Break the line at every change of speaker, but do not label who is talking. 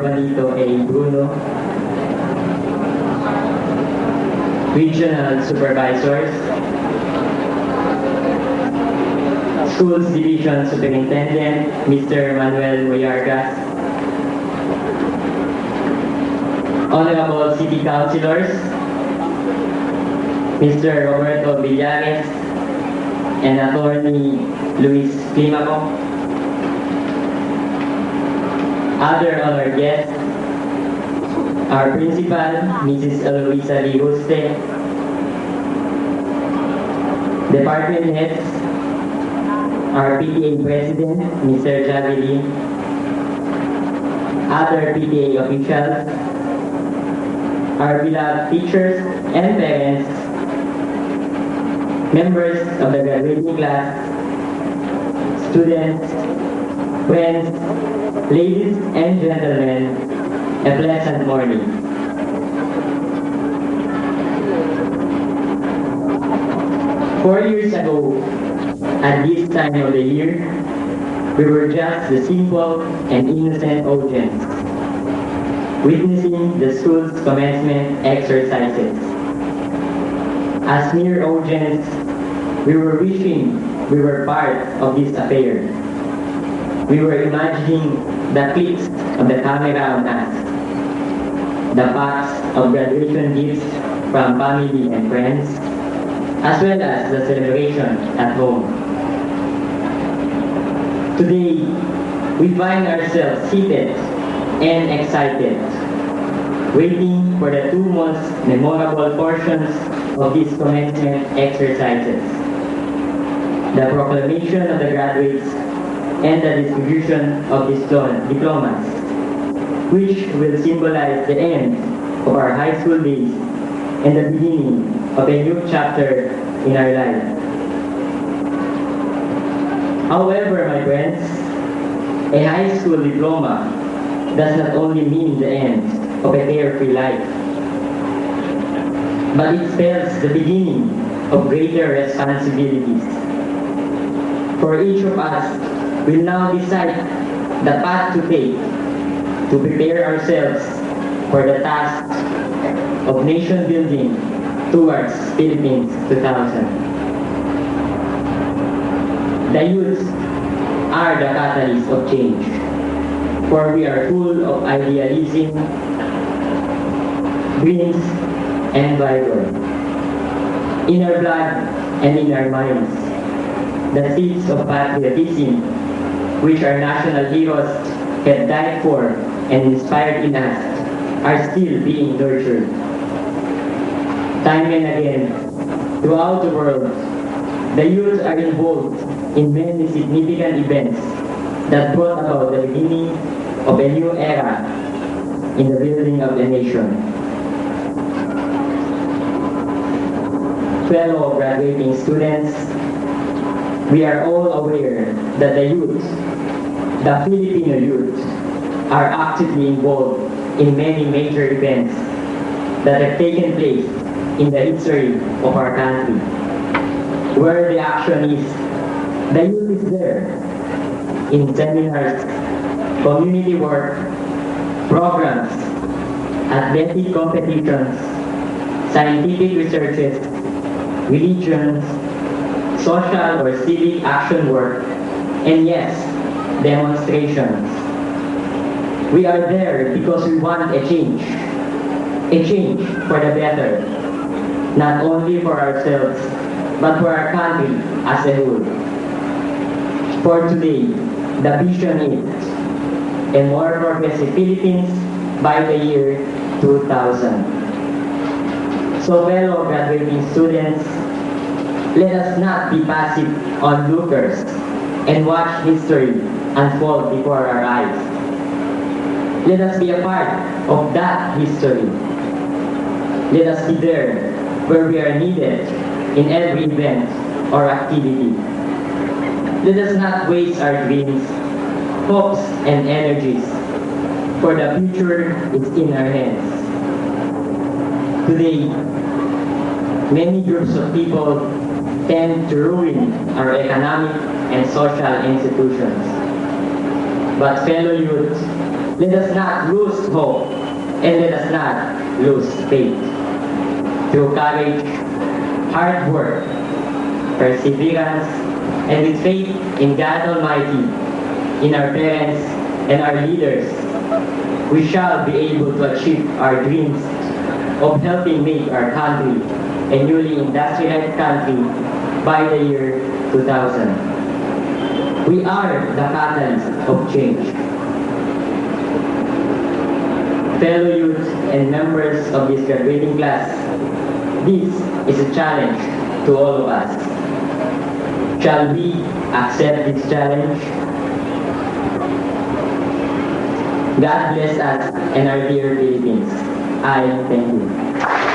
Juanito A. Bruno, Regional Supervisors, Schools Division Superintendent, Mr. Manuel Moyargas, Honorable City Councilors, Mr. Roberto Villares, and Attorney Luis Climaco, other honored guests, our principal, Mrs. Eloisa Libuste, department heads, our PTA president, Mr. Javili, other PTA officials, our beloved teachers and parents, members of the graduating class, students, friends, ladies and gentlemen, a pleasant morning. Four years ago, at this time of the year, we were just the simple and innocent audience, witnessing the school's commencement exercises. As mere audience, we were wishing we were part of this affair. We were imagining the clicks of the camera on us, the packs of graduation gifts from family and friends, as well as the celebration at home. Today, we find ourselves seated and excited, waiting for the two most memorable portions of these commencement exercises: the proclamation of the graduates and the distribution of these diplomas, which will symbolize the end of our high school days and the beginning of a new chapter in our life. However, my friends, a high school diploma does not only mean the end of a carefree life, but it spells the beginning of greater responsibilities. For each of us will now decide the path to take to prepare ourselves for the task of nation building towards Philippines 2000. The youth are the catalyst of change, for we are full of idealism, dreams, and vigor. In our blood and in our minds, the seeds of patriotism, which our national heroes have died for and inspired in us, are still being nurtured. Time and again, throughout the world, the youth are involved in many significant events that brought about the beginning of a new era in the building of the nation. Fellow graduating students, we are all aware that the youth, the Filipino youth, are actively involved in many major events that have taken place in the history of our country. Where the action is, the youth is there in seminars, community work, programs, athletic competitions, scientific researches, religions, social or civic action work, and yes, demonstrations. We are there because we want a change for the better, not only for ourselves, but for our country as a whole. For today, the vision is a more progressive Philippines by the year 2000. So fellow graduating students, let us not be passive onlookers and watch history unfold before our eyes. Let us be a part of that history. Let us be there where we are needed in every event or activity. Let us not waste our dreams, hopes, and energies, for the future is in our hands. Today, many groups of people tend to ruin our economic and social institutions. But fellow youth, Let us not lose hope and let us not lose faith. Through courage, hard work, perseverance, and with faith in God Almighty, in our parents and our leaders, we shall be able to achieve our dreams of helping make our country a newly industrialized country by the year 2000. We are the catalyst of change. Fellow youth and members of this graduating class, this is a challenge to all of us. Shall we accept this challenge? God bless us and our dear Philippines. I thank you.